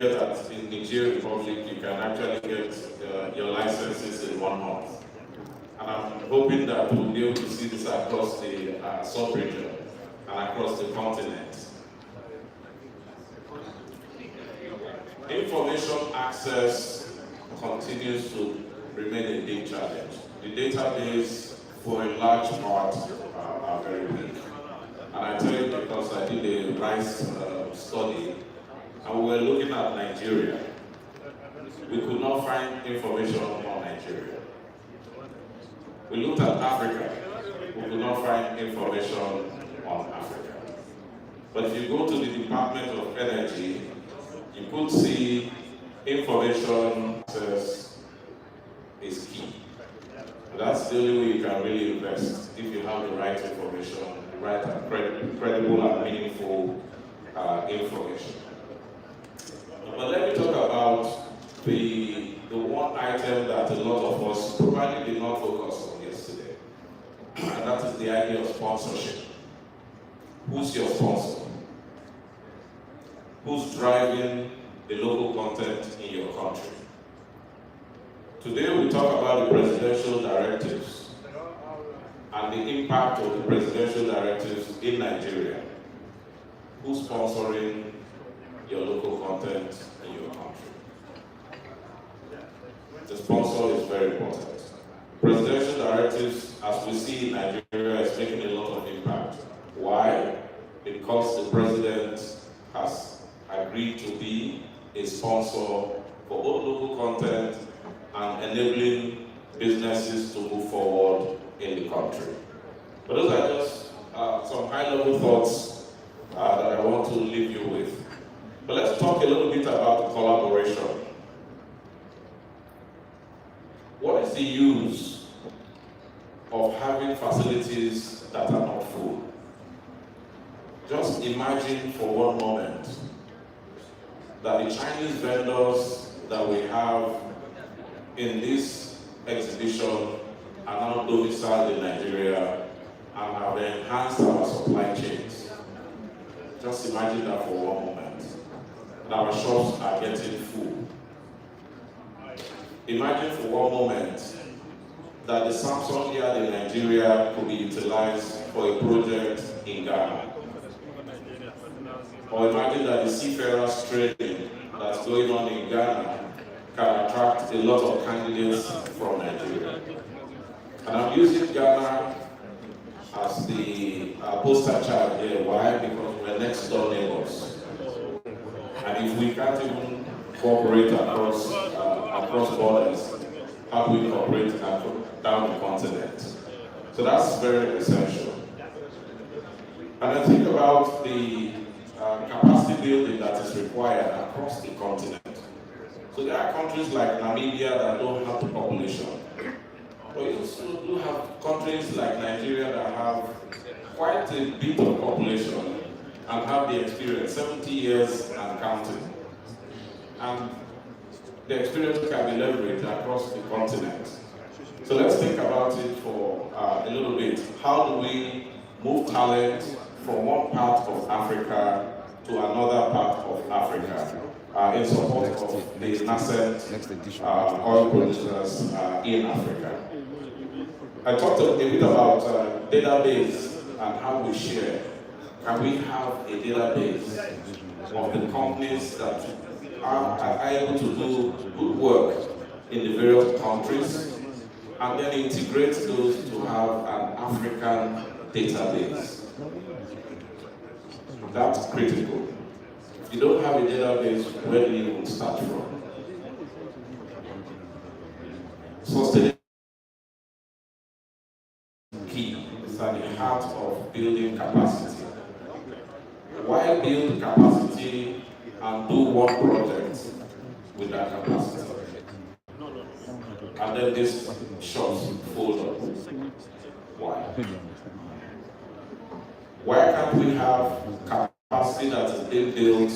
here that in Nigerian Republic you can actually get your licenses in 1 month. And I'm hoping that we'll be able to see this across the sub-region and across the continent. Information access continues to remain a big challenge. The database, for a large part, are very weak. And I tell you because I did a RISE study, and we were looking at Nigeria. We could not find information on Nigeria. We looked at Africa. We could not find information on Africa. But if you go to the Department of Energy, you could see information access is key. That's the only way you can really invest, if you have the right information, the right and credible and meaningful information. But let me talk about the one item that a lot of us probably did not focus on yesterday, and that is the idea of sponsorship. Who's your sponsor? Who's driving the local content in your country? Today we talk about the presidential directives and the impact of the presidential directives in Nigeria. Who's sponsoring your local content in your country? The sponsor is very important. Presidential directives, as we see in Nigeria, is making a lot of impact. Why? Because the president has agreed to be a sponsor for both local content and enabling businesses to move forward in the country. But those are just some high-level thoughts that I want to leave you with. But let's talk a little bit about the collaboration. What is the use of having facilities that are not full? Just imagine for one moment that the Chinese vendors that we have in this exhibition are now domiciled in Nigeria and have enhanced our supply chains. Just imagine that for one moment. And our shops are getting full. Imagine for one moment that the Samsung yard in Nigeria could be utilized for a project in Ghana. Or imagine that the seafarers training that's going on in Ghana can attract a lot of candidates from Nigeria. And I'm using Ghana as the poster child here. Why? Because we're next door neighbors. And if we can't even cooperate across borders, how do we cooperate down the continent? So that's very essential. And I think about the capacity building that is required across the continent. So there are countries like Namibia that don't have the population. But you also do have countries like Nigeria that have quite a bit of population and have the experience, 70 years and counting. And the experience can be leveraged across the continent. So let's think about it for a little bit. How do we move talent from one part of Africa to another part of Africa in support of the nascent oil producers in Africa? I talked a bit about database and how we share. Can we have a database of the companies that are able to do good work in the various countries and then integrate those to have an African database? That's critical. If you don't have a database, where do you even start from? Sustainability key is at the heart of building capacity. Why build capacity and do one project with that capacity? And then this shops fold up. Why? Why can't we have capacity that is being built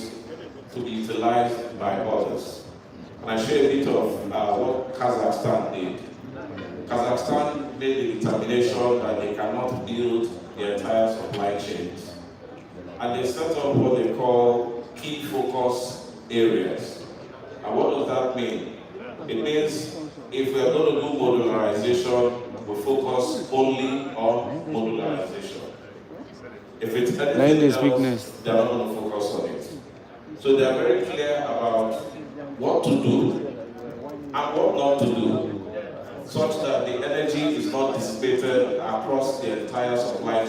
to be utilized by others? And I share a bit of what Kazakhstan did. Kazakhstan made the determination that they cannot build the entire supply chains. And they set up what they call key focus areas. And what does that mean? It means if we are going to do modularization, we focus only on modularization. If it's anything else, they are not going to focus on it. So they are very clear about what to do and what not to do, such that the energy is not dissipated across the entire supply chain.